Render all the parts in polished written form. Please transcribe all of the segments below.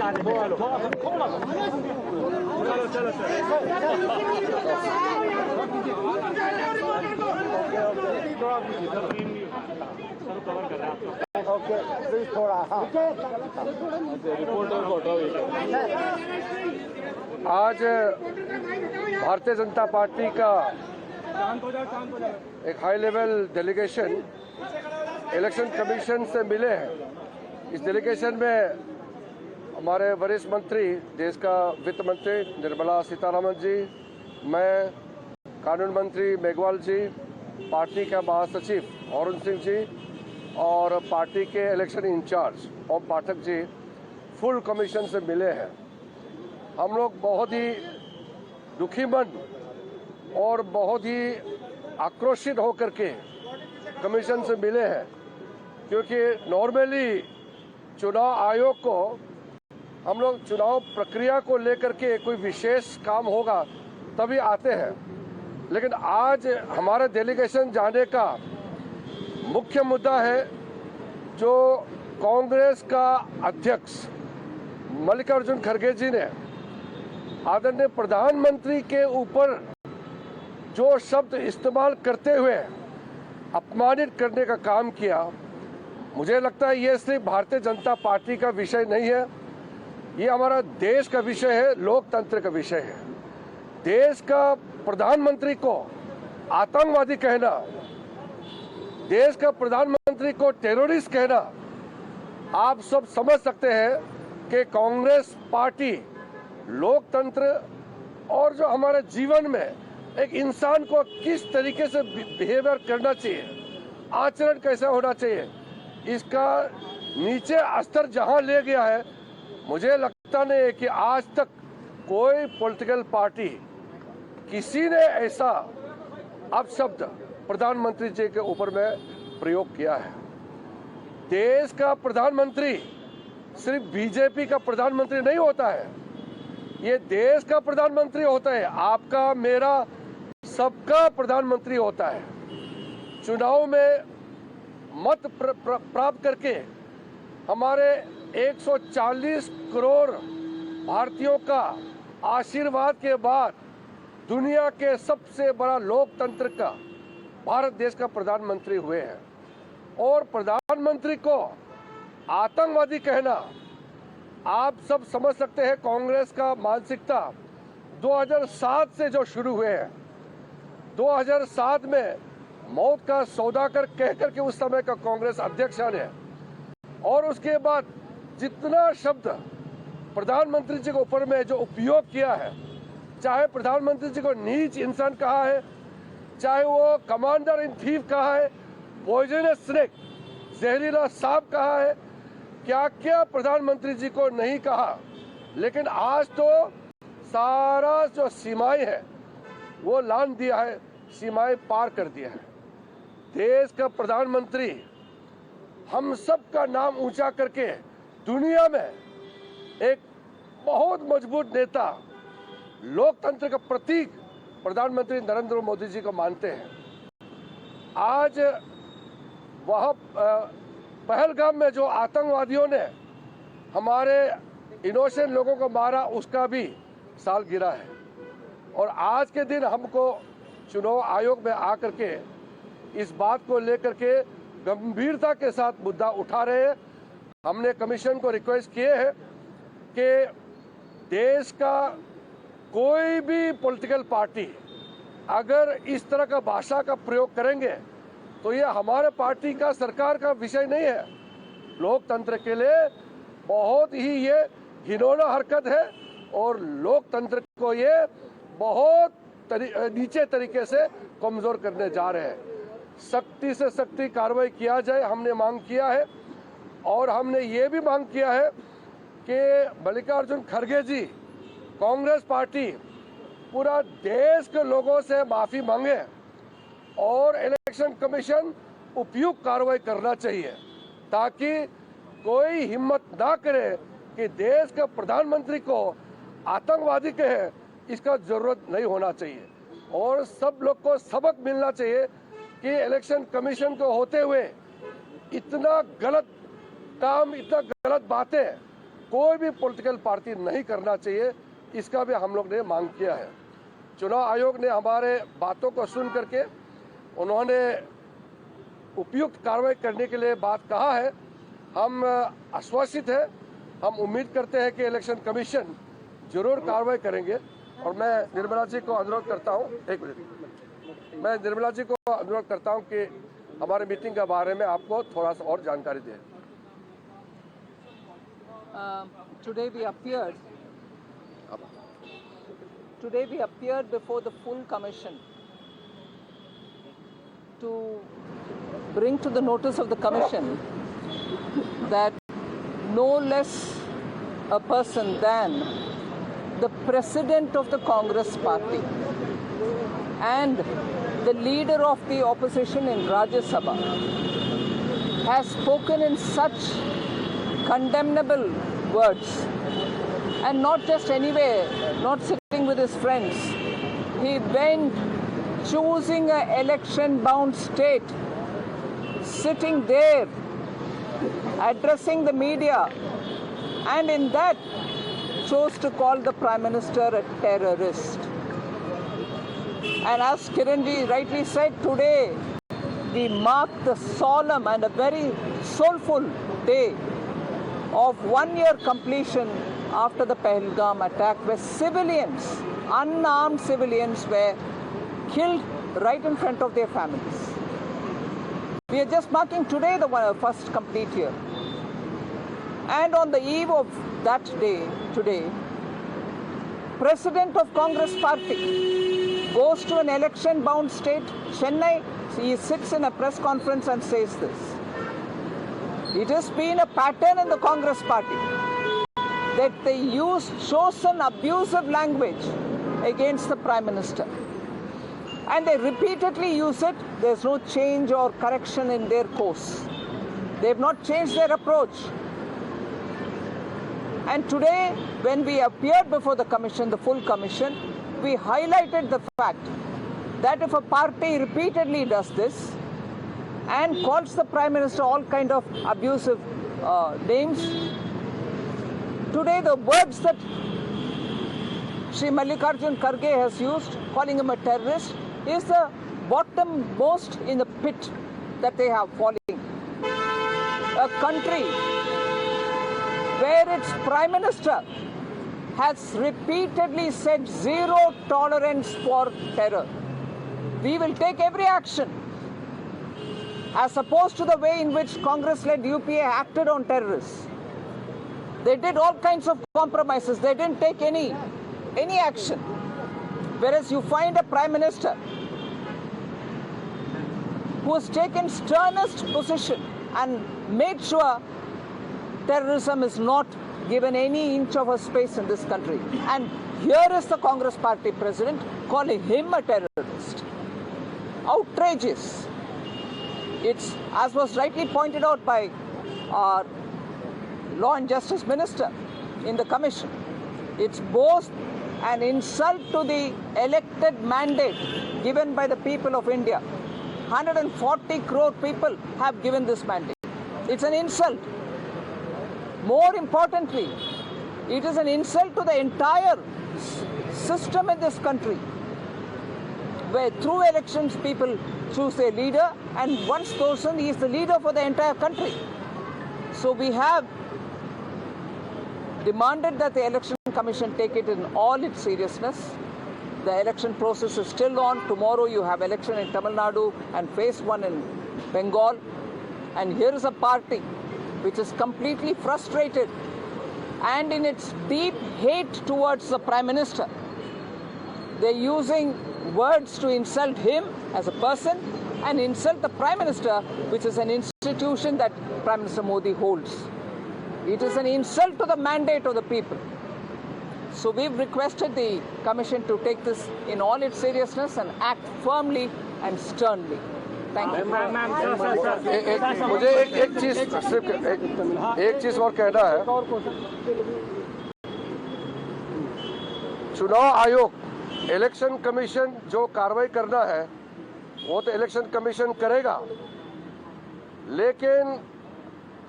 आज भारतीय जनता पार्टी का एक high level delegation election commission से मिले हैं। इस डेलीगेशन में हमारे वरिष्ठ मंत्री, देश का वित्त मंत्री निर्मला सीतारमण जी, मैं, कानून मंत्री मेघवाल जी, पार्टी का महासचिव अरुण सिंह जी और पार्टी के इलेक्शन इंचार्ज ओम पाठक जी फुल कमीशन से मिले हैं। हम लोग बहुत ही दुखी मन और बहुत ही आक्रोशित होकर के कमीशन से मिले हैं, क्योंकि नॉर्मली चुनाव आयोग को हम लोग चुनाव प्रक्रिया को लेकर के कोई विशेष काम होगा तभी आते हैं, लेकिन आज हमारे डेलीगेशन जाने का मुख्य मुद्दा है जो कांग्रेस का अध्यक्ष मल्लिकार्जुन खड़गे जी ने आदरणीय प्रधानमंत्री के ऊपर जो शब्द इस्तेमाल करते हुए अपमानित करने का काम किया। मुझे लगता है ये सिर्फ भारतीय जनता पार्टी का विषय नहीं है, ये हमारा देश का विषय है, लोकतंत्र का विषय है। देश का प्रधानमंत्री को आतंकवादी कहना, देश का प्रधानमंत्री को टेररिस्ट कहना, आप सब समझ सकते हैं कि कांग्रेस पार्टी लोकतंत्र और जो हमारे जीवन में एक इंसान को किस तरीके से बिहेवियर करना चाहिए, आचरण कैसा होना चाहिए, इसका नीचे स्तर जहां ले गया है, मुझे लगता नहीं है कि आज तक कोई पॉलिटिकल पार्टी किसी ने ऐसा अपशब्द प्रधानमंत्री जी के ऊपर में प्रयोग किया है। देश का प्रधानमंत्री सिर्फ बीजेपी का प्रधानमंत्री नहीं होता है, ये देश का प्रधानमंत्री होता है, आपका मेरा सबका प्रधानमंत्री होता है। चुनाव में मत प्राप्त करके हमारे 140 करोड़ भारतीयों का आशीर्वाद के बाद दुनिया के सबसे बड़ा लोकतंत्र का भारत देश का प्रधानमंत्री हुए हैं। और प्रधानमंत्री को आतंकवादी कहना, आप सब समझ सकते हैं कांग्रेस का मानसिकता 2007 से जो शुरू हुए हैं। 2007 में मौत का सौदागर कहकर के उस समय का कांग्रेस अध्यक्ष ने, और उसके बाद जितना शब्द प्रधानमंत्री जी के ऊपर में जो उपयोग किया है, चाहे प्रधानमंत्री जी को नीच इंसान कहा है, चाहे वो कमांडर इन चीफ कहा है, पॉइजनस स्नेक जहरीला सांप कहा है, क्या क्या प्रधानमंत्री जी को नहीं कहा। लेकिन आज तो सारा जो सीमाएं है वो लांघ दिया है, सीमाएं पार कर दिया है। देश का प्रधानमंत्री हम सब का नाम ऊंचा करके दुनिया में एक बहुत मजबूत नेता, लोकतंत्र का प्रतीक प्रधानमंत्री नरेंद्र मोदी जी को मानते हैं। आज वह पहलगाम में जो आतंकवादियों ने हमारे इनोसेंट लोगों को मारा, उसका भी साल गिरा है। और आज के दिन हमको चुनाव आयोग में आकर के इस बात को लेकर के गंभीरता के साथ मुद्दा उठा रहे हैं। हमने कमीशन को रिक्वेस्ट किए हैं कि देश का कोई भी पॉलिटिकल पार्टी अगर इस तरह का भाषा का प्रयोग करेंगे तो ये हमारे पार्टी का, सरकार का विषय नहीं है। लोकतंत्र के लिए बहुत ही ये घिनौना हरकत है और लोकतंत्र को ये बहुत नीचे तरीके से कमजोर करने जा रहे हैं। सख्ती से सख्ती कार्रवाई किया जाए, हमने मांग किया है। और हमने ये भी मांग किया है कि मल्लिकार्जुन खड़गे जी, कांग्रेस पार्टी पूरा देश के लोगों से माफी मांगे और इलेक्शन कमीशन उपयुक्त कार्रवाई करना चाहिए, ताकि कोई हिम्मत ना करे कि देश के प्रधानमंत्री को आतंकवादी कहे। इसका जरूरत नहीं होना चाहिए और सब लोग को सबक मिलना चाहिए कि इलेक्शन कमीशन को होते हुए इतना गलत काम, इतना गलत बातें कोई भी पॉलिटिकल पार्टी नहीं करना चाहिए, इसका भी हम लोग ने मांग किया है। चुनाव आयोग ने हमारे बातों को सुन करके उन्होंने उपयुक्त कार्रवाई करने के लिए बात कहा है। हम आश्वासित हैं, हम उम्मीद करते हैं कि इलेक्शन कमीशन जरूर कार्रवाई करेंगे। और मैं निर्मला जी को अनुरोध करता हूं, एक मिनट, मैं निर्मला जी को अनुरोध करता हूं कि हमारे मीटिंग के बारे में आपको थोड़ा सा और जानकारी दें। Today we appeared before the full commission to bring to the notice of the commission that no less a person than the president of the Congress party and the leader of the opposition in Rajya Sabha has spoken in such condemnable words, and not just anywhere, not sitting with his friends. He went choosing an election-bound state, sitting there, addressing the media, and in that chose to call the Prime Minister a terrorist. And as Kiranji rightly said, today we mark the solemn and a very soulful day of 1 year completion after the Pahalgam attack, where civilians, unarmed civilians, were killed right in front of their families. We are just marking today the first complete year. And on the eve of that day, today, President of Congress Party goes to an election-bound state, Chennai. He sits in a press conference and says this. It has been a pattern in the Congress Party that they use chosen abusive language against the Prime Minister. And they repeatedly use it. There's no change or correction in their course. They have not changed their approach. And today, when we appeared before the commission, the full commission, we highlighted the fact that if a party repeatedly does this and calls the Prime Minister all kind of abusive names, today the words that Shri Mallikarjun Kharge has used, calling him a terrorist, is the bottommost in the pit that they have falling. A country where its Prime Minister has repeatedly said zero tolerance for terror. We will take every action, as opposed to the way in which Congress-led UPA acted on terrorists. They did all kinds of compromises. They didn't take any action. Whereas you find a Prime Minister who has taken sternest position and made sure terrorism is not given any inch of a space in this country. And here is the Congress Party president calling him a terrorist. Outrageous. It's, as was rightly pointed out by our Law and Justice Minister in the commission, it's both an insult to the elected mandate given by the people of India. 140 crore people have given this mandate. It's an insult. More importantly, it is an insult to the entire system in this country, where through elections people choose their leader, and once chosen, he is the leader for the entire country. So we have demanded that the Election Commission take it in all its seriousness. The election process is still on. Tomorrow you have election in Tamil Nadu and phase 1 in Bengal. And here is a party which is completely frustrated and in its deep hate towards the Prime Minister. They're using words to insult him as a person and insult the Prime Minister, which is an institution that Prime Minister Modi holds. It is an insult to the mandate of the people. So we've requested the Commission to take this in all its seriousness and act firmly and sternly. Thank you. मुझे एक चीज और कहना है। चुनाव आयोग, election commission जो कार्रवाई करना है वो तो इलेक्शन कमीशन करेगा, लेकिन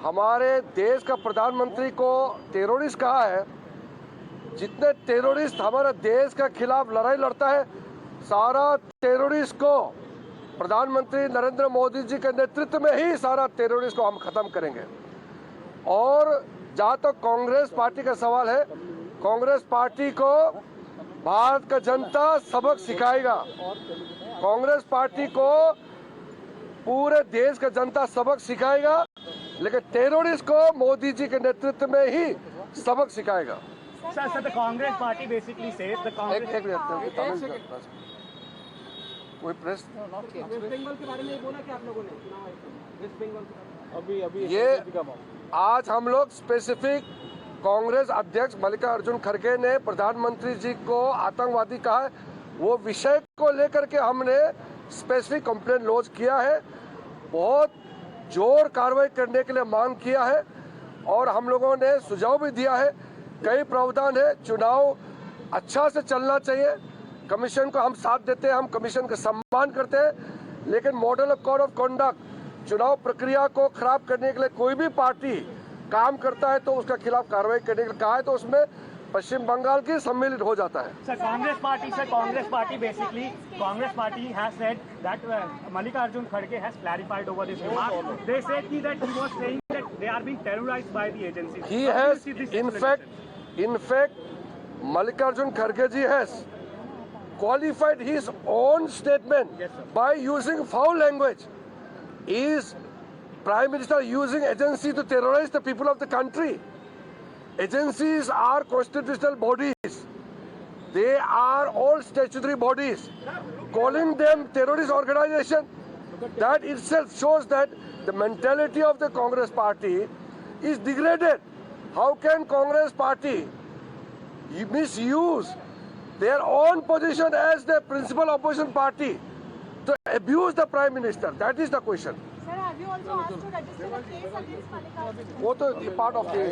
हमारे देश का प्रधानमंत्री को टेररिस्ट कहा है। जितने टेररिस्ट हमारे देश के खिलाफ लड़ाई लड़ता है, सारा टेररिस्ट को प्रधानमंत्री नरेंद्र मोदी जी के नेतृत्व में ही सारा टेररिस्ट को हम खत्म करेंगे। और जहाँ तक कांग्रेस पार्टी का सवाल है, कांग्रेस पार्टी को भारत का जनता सबक सिखाएगा। कांग्रेस पार्टी को पूरे देश का जनता सबक सिखाएगा, लेकिन टेररिस्ट को मोदी जी के नेतृत्व में ही सबक सिखाएगा। Sir, the Congress party basically says the Congress. एक मिनट कोई प्रेस वेस्ट बंगाल के बारे में बोला क्या आप लोगों ने? वेस्ट बंगाल अभी ये आज हम लोग स्पेसिफिक कांग्रेस अध्यक्ष मल्लिकार्जुन खड़गे ने प्रधानमंत्री जी को आतंकवादी कहा है, वो विषय को लेकर के हमने स्पेसिफिक कंप्लेंट लॉन्च किया है। बहुत जोर कार्रवाई करने के लिए मांग किया है और हम लोगों ने सुझाव भी दिया है। कई प्रावधान है, चुनाव अच्छा से चलना चाहिए। कमीशन को हम साथ देते हैं, हम कमीशन का सम्मान करते हैं, लेकिन model of code of conduct चुनाव प्रक्रिया को खराब करने के लिए कोई भी पार्टी काम करता है तो उसका खिलाफ कार्रवाई करने के लिए कहा है, तो उसमें पश्चिम बंगाल की सम्मिलित हो जाता है। Sir, Congress party basically, Congress party has said that Mallikarjun Kharge has clarified over this remark. They said that he was saying that they are being terrorized by the agencies. He How do you has, see this in fact, Mallikarjun Kharge ji has qualified his own statement by using foul language. Is Prime Minister using agency to terrorize the people of the country? Agencies are constitutional bodies. They are all statutory bodies. Calling them terrorist organization, that itself shows that the mentality of the Congress party is degraded. How can Congress party misuse their own position as the principal opposition party to abuse the Prime Minister? That is the question. Sir, have you also asked to register a case against Mallikarjun? What is part of the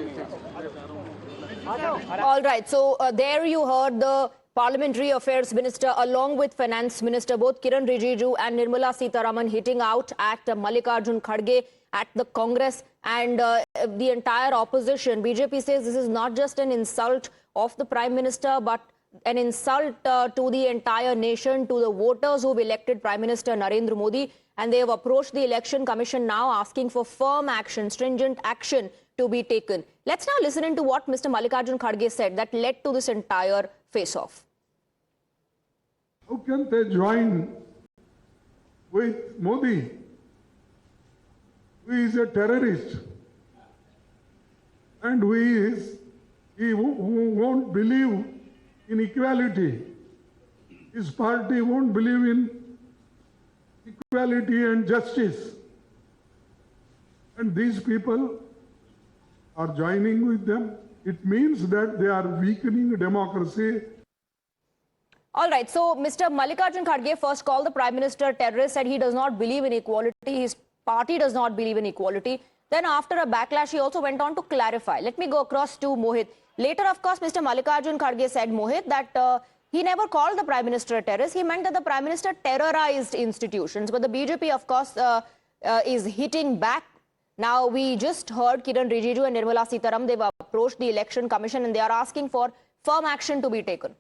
All right, so there you heard the Parliamentary Affairs Minister along with Finance Minister, both Kiran Rijiju and Nirmala Sitharaman, hitting out at Mallikarjun Kharge at the Congress and the entire opposition. BJP says this is not just an insult of the Prime Minister, but an insult to the entire nation, to the voters who've elected Prime Minister Narendra Modi. And they have approached the Election Commission now asking for firm action, stringent action to be taken. Let's now listen into what Mr. Mallikarjun Kharge said that led to this entire face-off. How can they join with Modi, who is a terrorist and he won't believe in equality. His party won't believe in equality and justice. And these people are joining with them. It means that they are weakening democracy. All right, so Mr. Mallikarjun Kharge first called the Prime Minister terrorist, said he does not believe in equality, his party does not believe in equality. Then after a backlash, he also went on to clarify. Let me go across to Mohit. Later, of course, Mr. Mallikarjun Kharge said, Mohit, that he never called the Prime Minister a terrorist. He meant that the Prime Minister terrorized institutions. But the BJP, of course, is hitting back. Now, we just heard Kiran Rijiju and Nirmala Sitharaman. They've approached the Election Commission and they are asking for firm action to be taken.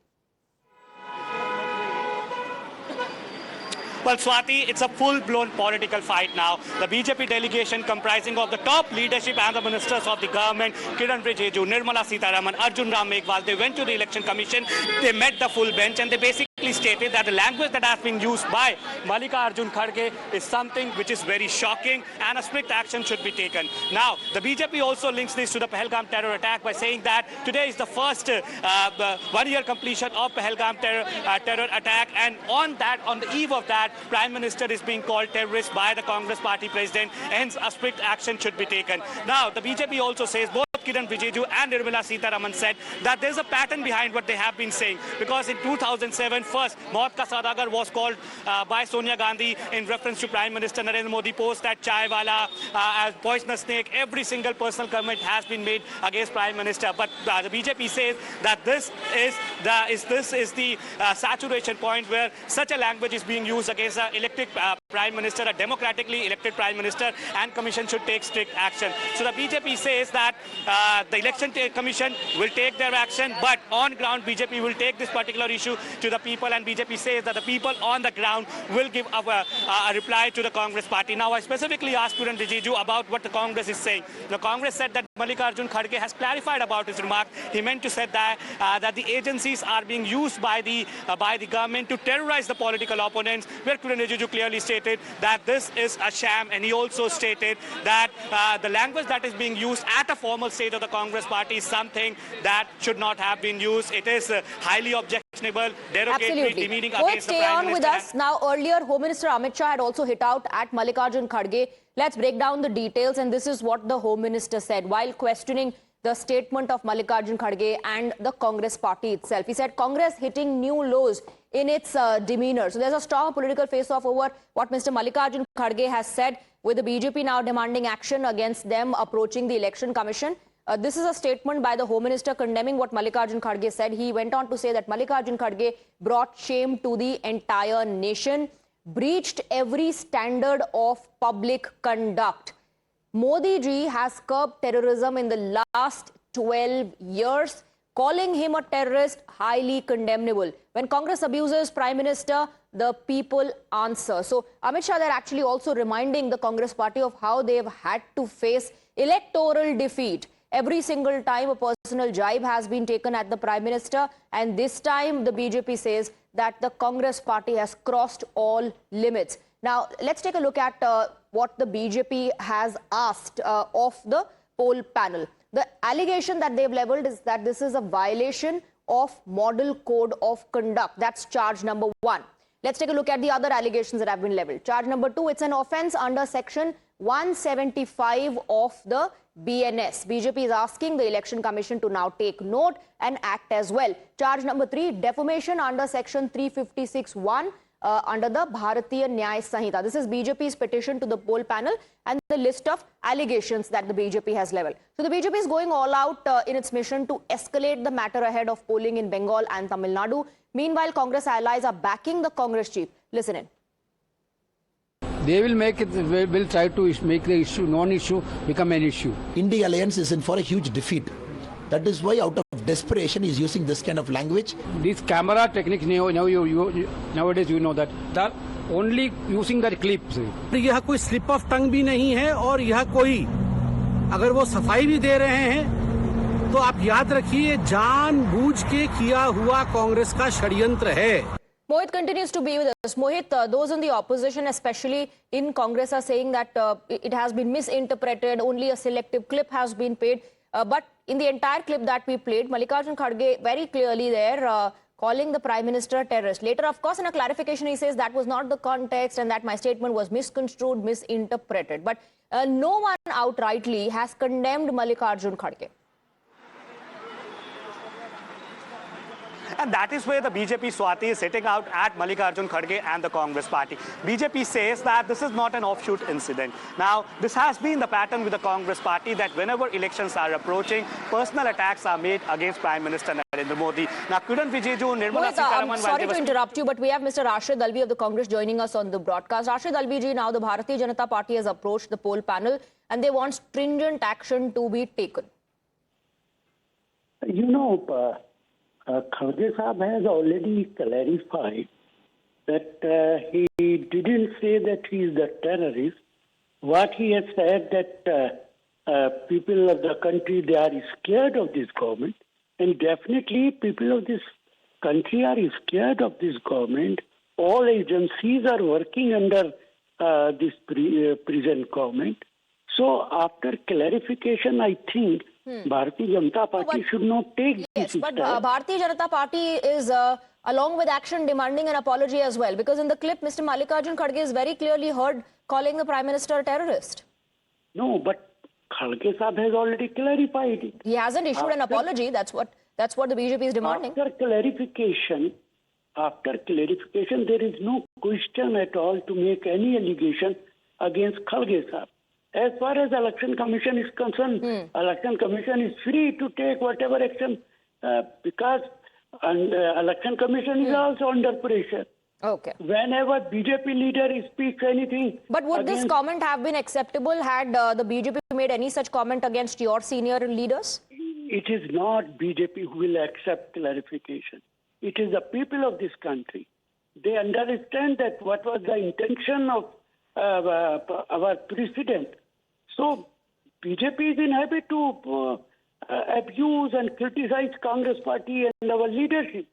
Well, Swati, it's a full-blown political fight now. The BJP delegation comprising of the top leadership and the ministers of the government, Kiran Rijiju, Nirmala Sitharaman, Arjun Ram Meghwal, they went to the Election Commission, they met the full bench and they basically stated that the language that has been used by Mallikarjun Kharge is something which is very shocking and a strict action should be taken. Now, the BJP also links this to the Pahalgam terror attack by saying that today is the first one-year completion of Pahalgam terror attack, and on the eve of that, Prime Minister is being called terrorist by the Congress party president, hence a strict action should be taken. Now, the BJP also says, both Kiran Rijiju and Nirmala Sitharaman said that there's a pattern behind what they have been saying, because in 2007, first, Maut Ka Saudagar was called by Sonia Gandhi in reference to Prime Minister Narendra Modi, post that Chai Wala, as poisonous snake, every single personal comment has been made against Prime Minister. But the BJP says that this is the saturation point where such a language is being used against elected Prime Minister, a democratically elected Prime Minister, and Commission should take strict action. So the BJP says that the Election Commission will take their action, but on ground BJP will take this particular issue to the people, and BJP says that the people on the ground will give a reply to the Congress party. Now I specifically asked Kiran Rijiju about what the Congress is saying. The Congress said that Mallikarjun Kharge has clarified about his remark. He meant to say that that the agencies are being used by the government to terrorize the political opponents, where Kiran Rijiju clearly stated that this is a sham, and he also stated that the language that is being used at a formal stage of the Congress party is something that should not have been used. It is highly objectionable, derogatory, demeaning against the stay Prime on Minister. with us. Now, earlier, Home Minister Amit Shah had also hit out at Mallikarjun Kharge. Let's break down the details, and this is what the Home Minister said while questioning the statement of Mallikarjun Kharge and the Congress party itself. He said Congress hitting new lows in its demeanor. So there's a strong political face-off over what Mr. Mallikarjun Kharge has said, with the BJP now demanding action against them approaching the Election Commission. This is a statement by the Home Minister condemning what Mallikarjun Kharge said. He went on to say that Mallikarjun Kharge brought shame to the entire nation, breached every standard of public conduct. Modi ji has curbed terrorism in the last 12 years. Calling him a terrorist, highly condemnable. When Congress abuses Prime Minister, the people answer. So Amit Shah, they're actually also reminding the Congress party of how they've had to face electoral defeat. Every single time a personal jibe has been taken at the Prime Minister, and this time the BJP says that the Congress party has crossed all limits. Now, let's take a look at what the BJP has asked of the poll panel. The allegation that they've leveled is that this is a violation of Model Code of Conduct. That's charge number 1. Let's take a look at the other allegations that have been leveled. Charge number 2, it's an offense under section 175 of the BNS. BJP is asking the Election Commission to now take note and act as well. Charge number 3, defamation under section 356(1). Under the Bharatiya Nyaya Sanhita. This is BJP's petition to the poll panel and the list of allegations that the BJP has leveled. So the BJP is going all out in its mission to escalate the matter ahead of polling in Bengal and Tamil Nadu. Meanwhile, Congress allies are backing the Congress chief. Listen in. They will make it, will try to make the issue, non-issue, become an issue. India Alliance is in for a huge defeat. That is why, out of desperation, he is using this kind of language. These camera techniques, nowadays you know that they're only using that clips. यह कोई slip of tongue भी नहीं है, और यह कोई अगर वो सफाई भी दे रहे हैं तो आप याद रखिए जानबूझ के किया हुआ कांग्रेस का षड्यंत्र है. Mohit continues to be with us. Mohit, those in the opposition, especially in Congress, are saying that it has been misinterpreted, only a selective clip has been played. But in the entire clip that we played, Mallikarjun Kharge very clearly there calling the Prime Minister a terrorist. Later, of course, in a clarification, he says that was not the context and that my statement was misconstrued, misinterpreted. But no one outrightly has condemned Mallikarjun Kharge. And that is where the BJP Swati is sitting out at Mallikarjun Kharge and the Congress party. BJP says that this is not an offshoot incident. Now, this has been the pattern with the Congress party, that whenever elections are approaching, personal attacks are made against Prime Minister Narendra Modi. Now, Kiran Rijiju, Nirmala Sitharaman... Sorry to interrupt you, but we have Mr. Rashid Alvi of the Congress joining us on the broadcast. Rashid Alvi ji, now the Bharatiya Janata Party has approached the poll panel and they want stringent action to be taken. You know, Kharge Saab has already clarified that he didn't say that he is the terrorist. What he has said that people of the country, they are scared of this government, and definitely people of this country are scared of this government. All agencies are working under this present government. So after clarification, I think Bharatiya Janata Party should not take this step. But Bharatiya Janata Party is, along with action, demanding an apology as well. Because in the clip, Mr. Mallikarjun Kharge is very clearly heard calling the Prime Minister a terrorist. No, but Kharge Saab has already clarified it. He hasn't issued an apology. That's what the BJP is demanding. After clarification, there is no question at all to make any allegation against Kharge Saab. As far as Election Commission is concerned, Election Commission is free to take whatever action because Election Commission is also under pressure. Okay. Whenever BJP leader speaks anything. But would this against- comment have been acceptable had the BJP made any such comment against your senior leaders? It is not BJP who will accept clarification. It is the people of this country. They understand that what was the intention of our president. So BJP is in habit to abuse and criticize Congress party and our leadership.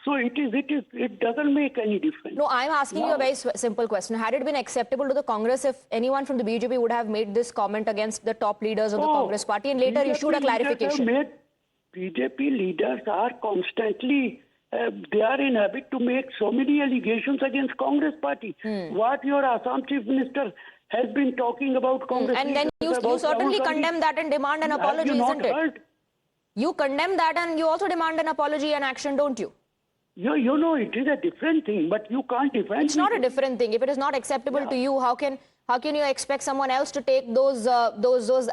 So it doesn't make any difference. No, I'm asking you a very simple question. Had it been acceptable to the Congress if anyone from the BJP would have made this comment against the top leaders of the Congress party and later BJP issued a clarification? BJP leaders are constantly, they are in habit to make so many allegations against Congress party. What your Assam Chief Minister has been talking about Congress. And then you leaders, certainly Rahul Gandhi. condemn that and demand an apology, Have you isn't not it? heard? You condemn that and you also demand an apology and action, don't you? You know, it is a different thing, but you can't defend It's not a people. different thing. If it is not acceptable to you, how can you expect someone else to take those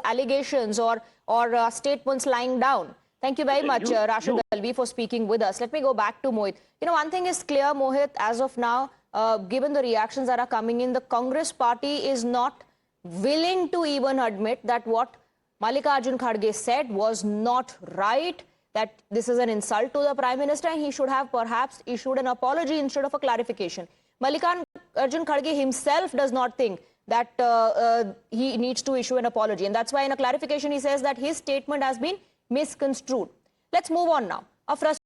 allegations or statements lying down? Thank you very much, Rashid Alvi, for speaking with us. Let me go back to Mohit. You know, one thing is clear, Mohit, as of now, given the reactions that are coming in, the Congress party is not willing to even admit that what Mallikarjun Kharge said was not right, that this is an insult to the Prime Minister and he should have perhaps issued an apology instead of a clarification. Mallikarjun Kharge himself does not think that he needs to issue an apology, and that's why in a clarification he says that his statement has been misconstrued. Let's move on now.